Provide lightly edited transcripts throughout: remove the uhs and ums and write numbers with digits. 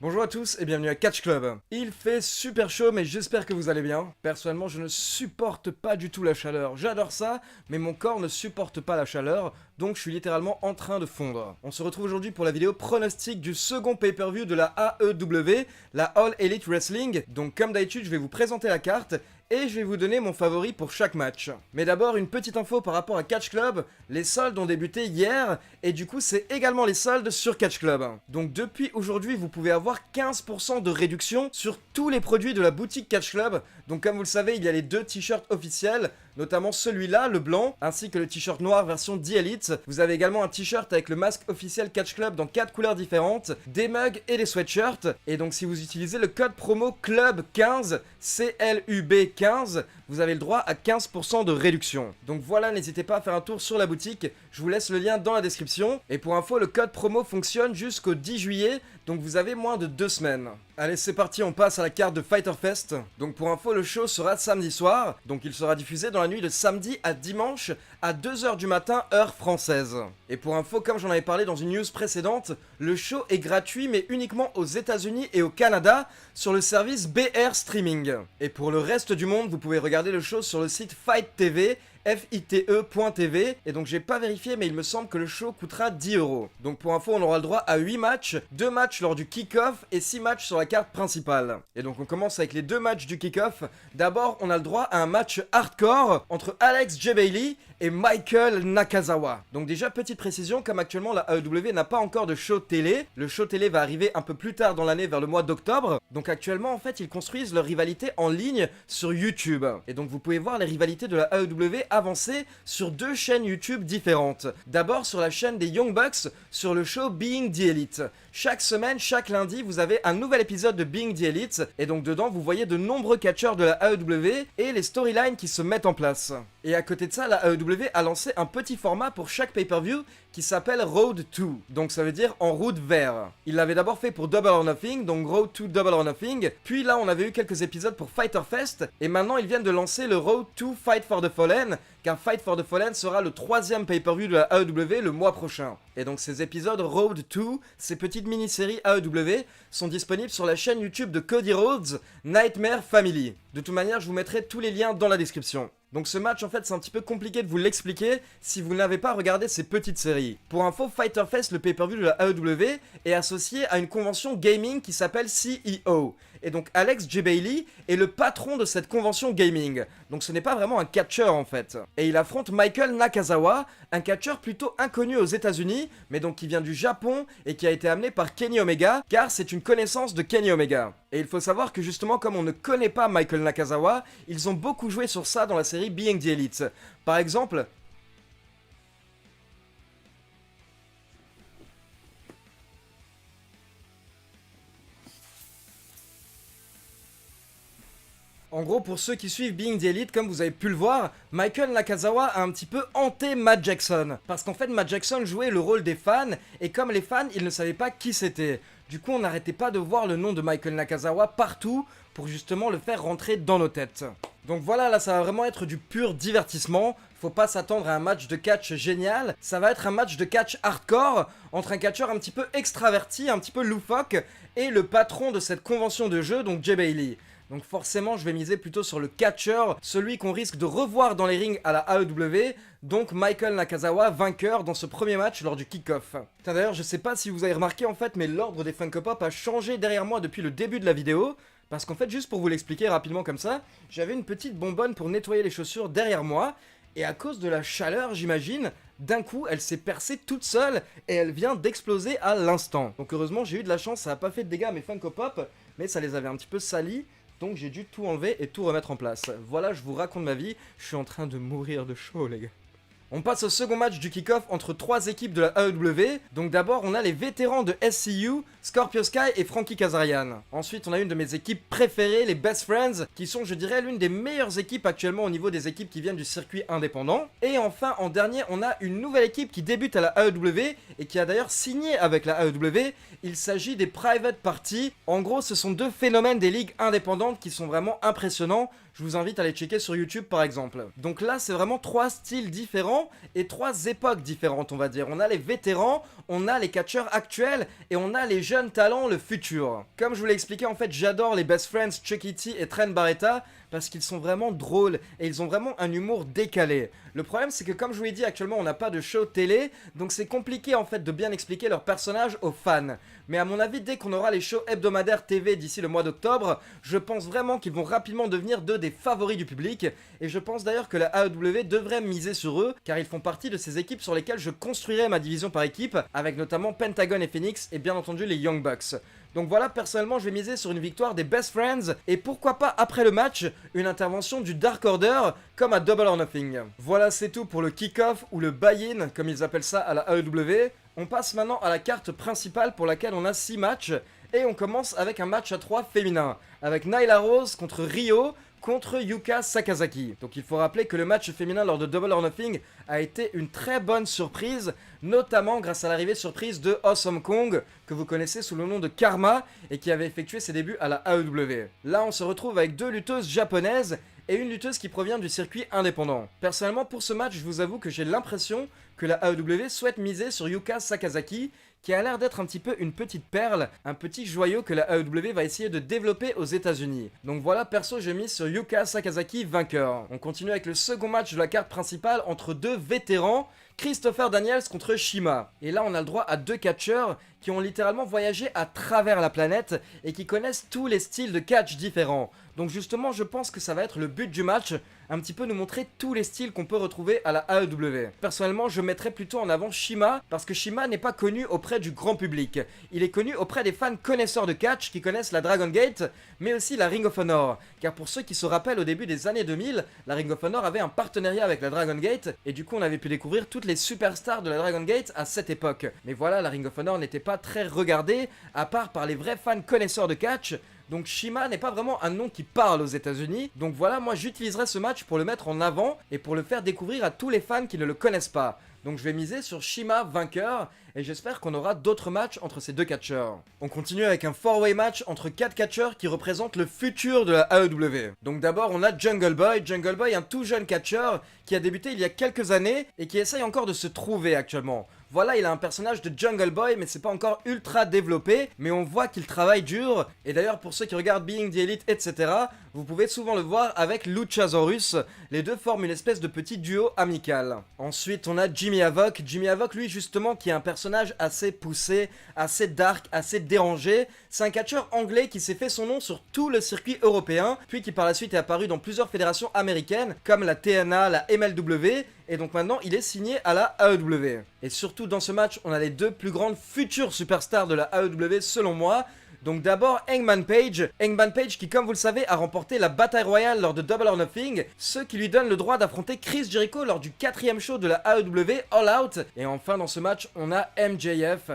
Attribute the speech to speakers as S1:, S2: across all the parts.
S1: Bonjour à tous et bienvenue à Catch Club. Il fait super chaud mais j'espère que vous allez bien. Personnellement je ne supporte pas du tout la chaleur. J'adore ça mais mon corps ne supporte pas la chaleur donc je suis littéralement en train de fondre. On se retrouve aujourd'hui pour la vidéo pronostic du second pay-per-view de la AEW, la All Elite Wrestling. Donc comme d'habitude je vais vous présenter la carte et je vais vous donner mon favori pour chaque match. Mais d'abord, une petite info par rapport à Catch Club, les soldes ont débuté hier, et du coup c'est également les soldes sur Catch Club. Donc depuis aujourd'hui, vous pouvez avoir 15% de réduction sur tous les produits de la boutique Catch Club. Donc comme vous le savez, il y a les deux t-shirts officiels, notamment celui-là, le blanc, ainsi que le t-shirt noir version The Elite. Vous avez également un t-shirt avec le masque officiel Catch Club dans 4 couleurs différentes, des mugs et des sweatshirts. Et donc si vous utilisez le code promo CLUB15, CLUB15, vous avez le droit à 15% de réduction. Donc voilà, n'hésitez pas à faire un tour sur la boutique, je vous laisse le lien dans la description. Et pour info, le code promo fonctionne jusqu'au 10 juillet, donc vous avez moins de 2 semaines. Allez, c'est parti, on passe à la carte de Fighter Fest. Donc pour info, le show sera samedi soir, donc il sera diffusé dans la nuit de samedi à dimanche à 2h du matin, heure française. Et pour info, comme j'en avais parlé dans une news précédente, le show est gratuit mais uniquement aux États-Unis et au Canada sur le service BR Streaming. Et pour le reste du monde, vous pouvez regarder le show sur le site Fight TV, fite.tv, et donc j'ai pas vérifié mais il me semble que le show coûtera 10€. Donc pour info, on aura le droit à 8 matchs, 2 matchs lors du kick-off et 6 matchs sur la carte principale. Et donc on commence avec les 2 matchs du kick-off. D'abord, on a le droit à un match hardcore entre Alex J. Bailey et Michael Nakazawa. Donc déjà, petite précision, comme actuellement la AEW n'a pas encore de show télé, le show télé va arriver un peu plus tard dans l'année, vers le mois d'octobre. Donc actuellement, en fait, ils construisent leur rivalité en ligne sur YouTube. Et donc vous pouvez voir les rivalités de la AEW avancer sur 2 chaînes YouTube différentes. D'abord sur la chaîne des Young Bucks, sur le show Being the Elite. Chaque semaine, chaque lundi, vous avez un nouvel épisode de Being the Elite, et donc dedans, vous voyez de nombreux catcheurs de la AEW et les storylines qui se mettent en place. Et à côté de ça, la AEW a lancé un petit format pour chaque pay-per-view qui s'appelle Road to, donc ça veut dire en route vers. Il l'avait d'abord fait pour Double or Nothing, donc Road to Double or Nothing, puis là on avait eu quelques épisodes pour Fighter Fest, et maintenant ils viennent de lancer le Road to Fight for the Fallen, car Fight for the Fallen sera le 3e pay-per-view de la AEW le mois prochain. Et donc ces épisodes Road to, ces petites mini-séries AEW, sont disponibles sur la chaîne YouTube de Cody Rhodes, Nightmare Family. De toute manière, je vous mettrai tous les liens dans la description. Donc ce match, en fait, c'est un petit peu compliqué de vous l'expliquer si vous n'avez pas regardé ces petites séries. Pour info, Fighter Fest, le pay-per-view de la AEW, est associé à une convention gaming qui s'appelle CEO. Et donc Alex J. Bailey est le patron de cette convention gaming. Donc ce n'est pas vraiment un catcheur en fait. Et il affronte Michael Nakazawa, un catcheur plutôt inconnu aux États-Unis, mais donc qui vient du Japon et qui a été amené par Kenny Omega, car c'est une connaissance de Kenny Omega. Et il faut savoir que justement, comme on ne connaît pas Michael Nakazawa, ils ont beaucoup joué sur ça dans la série Being the Elite. Par exemple, en gros, pour ceux qui suivent Being the Elite, comme vous avez pu le voir, Michael Nakazawa a un petit peu hanté Matt Jackson. Parce qu'en fait, Matt Jackson jouait le rôle des fans, et comme les fans, ils ne savaient pas qui c'était. Du coup, on n'arrêtait pas de voir le nom de Michael Nakazawa partout, pour justement le faire rentrer dans nos têtes. Donc voilà, là ça va vraiment être du pur divertissement. Faut pas s'attendre à un match de catch génial. Ça va être un match de catch hardcore entre un catcheur un petit peu extraverti, un petit peu loufoque, et le patron de cette convention de jeu, donc Jay Bailey. Donc forcément, je vais miser plutôt sur le catcheur, celui qu'on risque de revoir dans les rings à la AEW, donc Michael Nakazawa, vainqueur dans ce premier match lors du kick-off. D'ailleurs, je sais pas si vous avez remarqué en fait, mais l'ordre des Funko Pop a changé derrière moi depuis le début de la vidéo. Parce qu'en fait, juste pour vous l'expliquer rapidement comme ça, j'avais une petite bonbonne pour nettoyer les chaussures derrière moi, et à cause de la chaleur, j'imagine, d'un coup, elle s'est percée toute seule, et elle vient d'exploser à l'instant. Donc heureusement, j'ai eu de la chance, ça n'a pas fait de dégâts à mes Funko Pop, mais ça les avait un petit peu salis. Donc j'ai dû tout enlever et tout remettre en place. Voilà, je vous raconte ma vie, je suis en train de mourir de chaud les gars. On passe au second match du kick-off entre 3 équipes de la AEW. Donc d'abord, on a les vétérans de SCU, Scorpio Sky et Frankie Kazarian. Ensuite, on a une de mes équipes préférées, les Best Friends, qui sont, je dirais, l'une des meilleures équipes actuellement au niveau des équipes qui viennent du circuit indépendant. Et enfin, en dernier, on a une nouvelle équipe qui débute à la AEW et qui a d'ailleurs signé avec la AEW. Il s'agit des Private Party. En gros, ce sont 2 phénomènes des ligues indépendantes qui sont vraiment impressionnants. je vous invite à les checker sur YouTube par exemple. Donc là, c'est vraiment 3 styles différents et 3 époques différentes, on va dire. On a les vétérans, on a les catcheurs actuels et on a les jeunes talents, le futur. Comme je vous l'ai expliqué, en fait, j'adore les Best Friends Chucky T et Trent Barreta parce qu'ils sont vraiment drôles et ils ont vraiment un humour décalé. Le problème, c'est que comme je vous l'ai dit, actuellement, on n'a pas de show télé, donc c'est compliqué en fait de bien expliquer leurs personnages aux fans. Mais à mon avis, dès qu'on aura les shows hebdomadaires TV d'ici le mois d'octobre, je pense vraiment qu'ils vont rapidement devenir deux des favoris du public. Et je pense d'ailleurs que la AEW devrait miser sur eux, car ils font partie de ces équipes sur lesquelles je construirai ma division par équipe, avec notamment Pentagon et Phoenix, et bien entendu les Young Bucks. Donc voilà, personnellement, je vais miser sur une victoire des Best Friends, et pourquoi pas après le match, une intervention du Dark Order, comme à Double or Nothing. Voilà, c'est tout pour le kick-off, ou le buy-in, comme ils appellent ça à la AEW. On passe maintenant à la carte principale pour laquelle on a 6 matchs, et on commence avec un match à 3 féminin, avec Nyla Rose contre Rio, contre Yuka Sakazaki. Donc il faut rappeler que le match féminin lors de Double or Nothing a été une très bonne surprise, notamment grâce à l'arrivée surprise de Awesome Kong, que vous connaissez sous le nom de Karma, et qui avait effectué ses débuts à la AEW. Là on se retrouve avec 2 lutteuses japonaises, et une lutteuse qui provient du circuit indépendant. Personnellement pour ce match, je vous avoue que j'ai l'impression que la AEW souhaite miser sur Yuka Sakazaki, qui a l'air d'être un petit peu une petite perle, un petit joyau que la AEW va essayer de développer aux États-Unis. Donc voilà, perso, j'ai mis sur Yuka Sakazaki vainqueur. On continue avec le second match de la carte principale entre 2 vétérans, Christopher Daniels contre Shima. Et là, on a le droit à 2 catcheurs qui ont littéralement voyagé à travers la planète et qui connaissent tous les styles de catch différents. Donc justement, je pense que ça va être le but du match, un petit peu nous montrer tous les styles qu'on peut retrouver à la AEW. Personnellement, je mettrais plutôt en avant Shima, parce que Shima n'est pas connu auprès du grand public. Il est connu auprès des fans connaisseurs de catch qui connaissent la Dragon Gate, mais aussi la Ring of Honor. Car pour ceux qui se rappellent, au début des années 2000, la Ring of Honor avait un partenariat avec la Dragon Gate, et du coup on avait pu découvrir toutes les superstars de la Dragon Gate à cette époque. Mais voilà, la Ring of Honor n'était pas très regardée, à part par les vrais fans connaisseurs de catch. Donc Shima n'est pas vraiment un nom qui parle aux États-Unis. Donc voilà, moi j'utiliserai ce match pour le mettre en avant et pour le faire découvrir à tous les fans qui ne le connaissent pas. Donc je vais miser sur Shima vainqueur et j'espère qu'on aura d'autres matchs entre ces 2 catcheurs. On continue avec un 4-way match entre 4 catcheurs qui représentent le futur de la AEW. Donc d'abord on a Jungle Boy, un tout jeune catcheur qui a débuté il y a quelques années et qui essaye encore de se trouver actuellement. Voilà, il a un personnage de Jungle Boy, mais c'est pas encore ultra développé, mais on voit qu'il travaille dur. Et d'ailleurs, pour ceux qui regardent Being the Elite, etc., vous pouvez souvent le voir avec Luchasaurus. Les deux forment une espèce de petit duo amical. Ensuite, on a Jimmy Havoc. Jimmy Havoc, lui, justement, qui est un personnage assez poussé, assez dark, assez dérangé. C'est un catcheur anglais qui s'est fait son nom sur tout le circuit européen, puis qui par la suite est apparu dans plusieurs fédérations américaines, comme la TNA, la MLW, et donc maintenant il est signé à la AEW. Et surtout dans ce match, on a les 2 plus grandes futures superstars de la AEW selon moi. Donc d'abord Hangman Page qui comme vous le savez a remporté la bataille royale lors de Double or Nothing, ce qui lui donne le droit d'affronter Chris Jericho lors du 4e show de la AEW All Out. Et enfin dans ce match on a MJF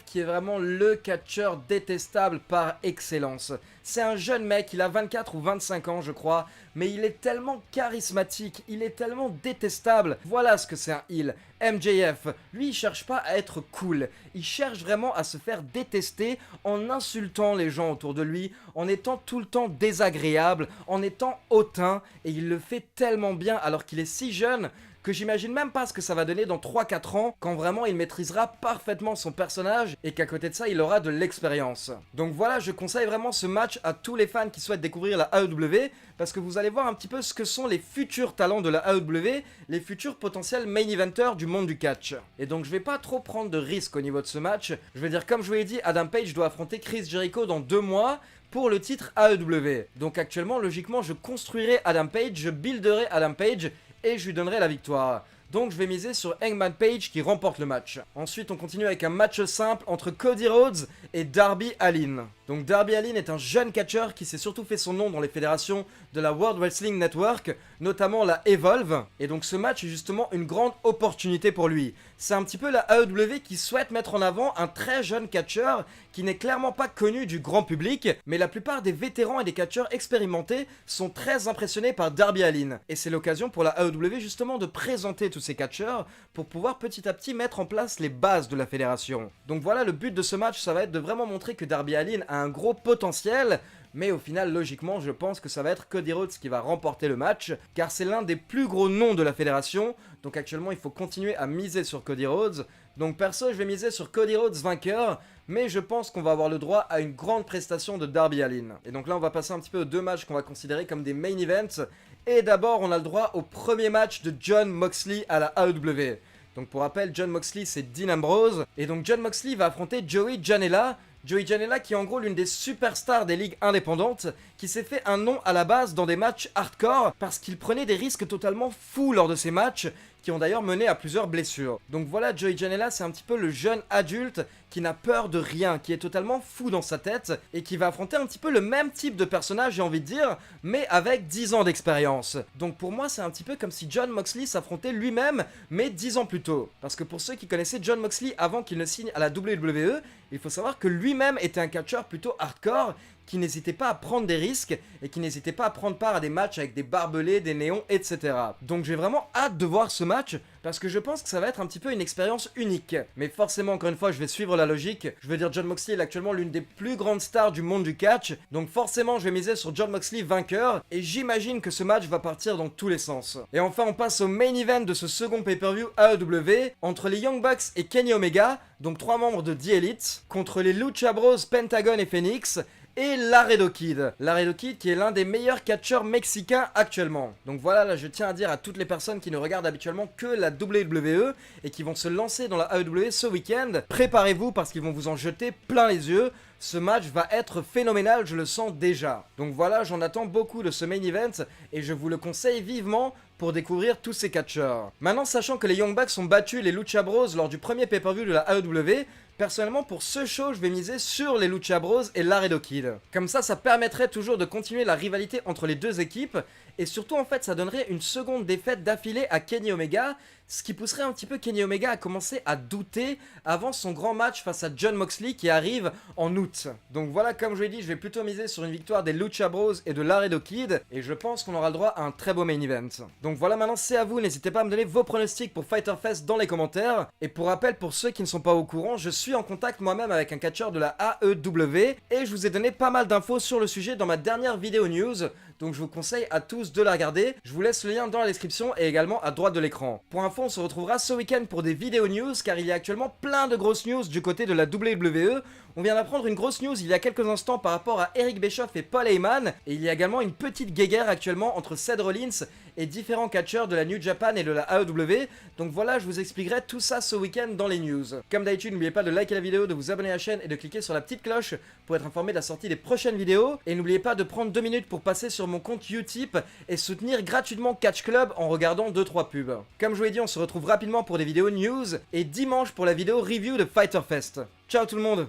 S1: qui est vraiment le catcheur détestable par excellence. C'est un jeune mec, il a 24 ou 25 ans je crois, mais il est tellement charismatique, il est tellement détestable. Voilà ce que c'est un heel. MJF, lui il cherche pas à être cool, il cherche vraiment à se faire détester en insultant les gens autour de lui, en étant tout le temps désagréable, en étant hautain, et il le fait tellement bien alors qu'il est si jeune que j'imagine même pas ce que ça va donner dans 3-4 ans quand vraiment il maîtrisera parfaitement son personnage et qu'à côté de ça il aura de l'expérience. Donc voilà, je conseille vraiment ce match à tous les fans qui souhaitent découvrir la AEW parce que vous allez voir un petit peu ce que sont les futurs talents de la AEW, les futurs potentiels main eventers du monde du catch. Et donc je vais pas trop prendre de risques au niveau de ce match, je vais dire comme je vous l'ai dit, Adam Page doit affronter Chris Jericho dans 2 mois pour le titre AEW. Donc actuellement, logiquement, je construirai Adam Page, je builderai Adam Page et je lui donnerai la victoire. Donc je vais miser sur Hangman Page qui remporte le match. Ensuite on continue avec un match simple entre Cody Rhodes et Darby Allin. Donc Darby Allin est un jeune catcheur qui s'est surtout fait son nom dans les fédérations de la World Wrestling Network, notamment la Evolve. Et donc ce match est justement une grande opportunité pour lui. C'est un petit peu la AEW qui souhaite mettre en avant un très jeune catcheur qui n'est clairement pas connu du grand public, mais la plupart des vétérans et des catcheurs expérimentés sont très impressionnés par Darby Allin. Et c'est l'occasion pour la AEW justement de présenter tout ces catcheurs pour pouvoir petit à petit mettre en place les bases de la fédération. Donc voilà, le but de ce match, ça va être de vraiment montrer que Darby Allin a un gros potentiel, mais au final, logiquement, je pense que ça va être Cody Rhodes qui va remporter le match, car c'est l'un des plus gros noms de la fédération, donc actuellement il faut continuer à miser sur Cody Rhodes. Donc perso, je vais miser sur Cody Rhodes vainqueur, mais je pense qu'on va avoir le droit à une grande prestation de Darby Allin. Et donc là, on va passer un petit peu aux deux matchs qu'on va considérer comme des main events. Et d'abord, on a le droit au premier match de Jon Moxley à la AEW. Donc pour rappel, Jon Moxley c'est Dean Ambrose, et donc Jon Moxley va affronter Joey Janela. Joey Janela qui est en gros l'une des superstars des ligues indépendantes, qui s'est fait un nom à la base dans des matchs hardcore parce qu'il prenait des risques totalement fous lors de ces matchs, qui ont d'ailleurs mené à plusieurs blessures. Donc voilà, Joey Janela c'est un petit peu le jeune adulte qui n'a peur de rien, qui est totalement fou dans sa tête, et qui va affronter un petit peu le même type de personnage, j'ai envie de dire, mais avec 10 ans d'expérience. Donc pour moi c'est un petit peu comme si Jon Moxley s'affrontait lui-même, mais 10 ans plus tôt. Parce que pour ceux qui connaissaient Jon Moxley avant qu'il ne signe à la WWE, il faut savoir que lui-même était un catcheur plutôt hardcore, qui n'hésitait pas à prendre des risques et qui n'hésitait pas à prendre part à des matchs avec des barbelés, des néons, etc. Donc j'ai vraiment hâte de voir ce match parce que je pense que ça va être un petit peu une expérience unique. Mais forcément, encore une fois, je vais suivre la logique. Je veux dire, Jon Moxley est actuellement l'une des plus grandes stars du monde du catch, donc forcément je vais miser sur Jon Moxley vainqueur, et j'imagine que ce match va partir dans tous les sens. Et enfin, on passe au main event de ce second pay-per-view AEW, entre les Young Bucks et Kenny Omega, donc 3 membres de The Elite, contre les Lucha Bros, Pentagon et Phoenix, et Laredo Kid. Laredo Kid qui est l'un des meilleurs catcheurs mexicains actuellement. Donc voilà, là je tiens à dire à toutes les personnes qui ne regardent habituellement que la WWE et qui vont se lancer dans la AEW ce week-end, préparez-vous parce qu'ils vont vous en jeter plein les yeux. Ce match va être phénoménal, je le sens déjà. Donc voilà, j'en attends beaucoup de ce main event et je vous le conseille vivement pour découvrir tous ces catcheurs. Maintenant, sachant que les Young Bucks ont battu les Lucha Bros lors du premier pay-per-view de la AEW, personnellement pour ce show je vais miser sur les Lucha Bros et Laredo Kid. Comme ça permettrait toujours de continuer la rivalité entre les deux équipes, et surtout en fait ça donnerait une seconde défaite d'affilée à Kenny Omega, ce qui pousserait un petit peu Kenny Omega à commencer à douter avant son grand match face à Jon Moxley qui arrive en août. Donc voilà, comme je l'ai dit, je vais plutôt miser sur une victoire des Lucha Bros et de Laredo Kid, et je pense qu'on aura le droit à un très beau main event. Donc voilà, maintenant c'est à vous, n'hésitez pas à me donner vos pronostics pour Fyter Fest dans les commentaires. Et pour rappel, pour ceux qui ne sont pas au courant, je suis en contact moi-même avec un catcheur de la AEW, et je vous ai donné pas mal d'infos sur le sujet dans ma dernière vidéo news, donc je vous conseille à tous de la regarder. Je vous laisse le lien dans la description et également à droite de l'écran. Pour info, on se retrouvera ce week-end pour des vidéos news, car il y a actuellement plein de grosses news du côté de la WWE. On vient d'apprendre une grosse news il y a quelques instants par rapport à Eric Bischoff et Paul Heyman, et il y a également une petite guéguerre actuellement entre Seth Rollins et différents catcheurs de la New Japan et de la AEW. Donc voilà, je vous expliquerai tout ça ce week-end dans les news. Comme d'habitude, n'oubliez pas de liker la vidéo, de vous abonner à la chaîne et de cliquer sur la petite cloche pour être informé de la sortie des prochaines vidéos. Et n'oubliez pas de prendre 2 minutes pour passer sur mon compte Utip et soutenir gratuitement Catch Club en regardant 2-3 pubs. Comme je vous l'ai dit, on se retrouve rapidement pour des vidéos news et dimanche pour la vidéo review de Fyter Fest. Ciao tout le monde!